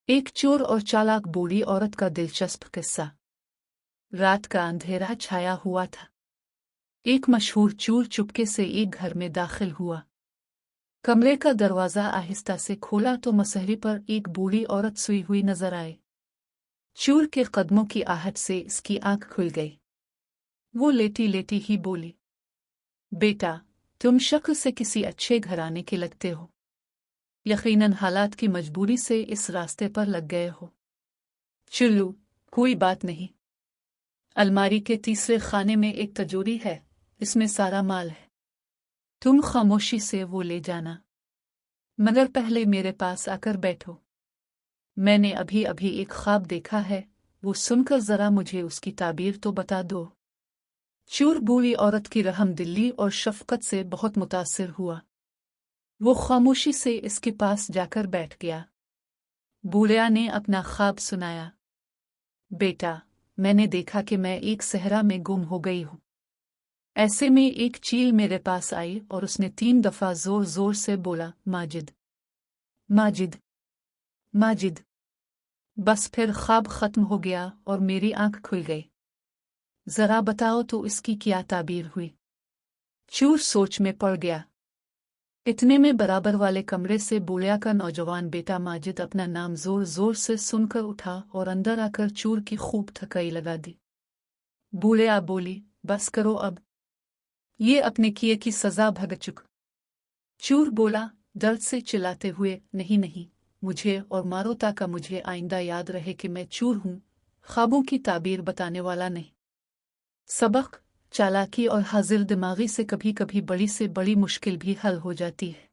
एक चोर और चालाक बूढ़ी औरत का दिलचस्प किस्सा। रात का अंधेरा छाया हुआ था। एक मशहूर चोर चुपके से एक घर में दाखिल हुआ। कमरे का दरवाजा आहिस्ता से खोला तो मसहरी पर एक बूढ़ी औरत सोई हुई नजर आई। चोर के कदमों की आहट से इसकी आंख खुल गई। वो लेटी लेटी ही बोली, बेटा, तुम शक्ल से किसी अच्छे घराने के लगते हो। यकीनन हालात की मजबूरी से इस रास्ते पर लग गए हो। चुल्लू, कोई बात नहीं। अलमारी के तीसरे खाने में एक तिजोरी है, इसमें सारा माल है। तुम खामोशी से वो ले जाना, मगर पहले मेरे पास आकर बैठो। मैंने अभी अभी एक ख्वाब देखा है, वो सुनकर जरा मुझे उसकी ताबीर तो बता दो। चोर बूढ़ी औरत की रहमदिली और शफकत से बहुत मुतासिर हुआ। वो खामोशी से इसके पास जाकर बैठ गया। बूढ़िया ने अपना ख्वाब सुनाया। बेटा, मैंने देखा कि मैं एक सहरा में गुम हो गई हूँ। ऐसे में एक चील मेरे पास आई और उसने 3 दफा जोर जोर से बोला, माजिद, माजिद, माजिद। बस फिर ख्वाब खत्म हो गया और मेरी आंख खुल गई। जरा बताओ तो इसकी क्या ताबीर हुई। चोर सोच में पड़ गया। इतने में बराबर वाले कमरे से बूढ़िया का नौजवान बेटा माजिद अपना नाम जोर जोर से सुनकर उठा और अंदर आकर चोर की खूब थकाई लगा दी। बूढ़िया बोली, बस करो अब, ये अपने किए की सजा भुगत चुका। चोर बोला दर्द से चिल्लाते हुए, नहीं नहीं, मुझे और मारो ताकि मुझे आइंदा याद रहे कि मैं चोर हूँ, ख्वाबों की ताबीर बताने वाला नहीं। सबक, चालाकी और हाजिर दिमागी से कभी कभी बड़ी से बड़ी मुश्किल भी हल हो जाती है।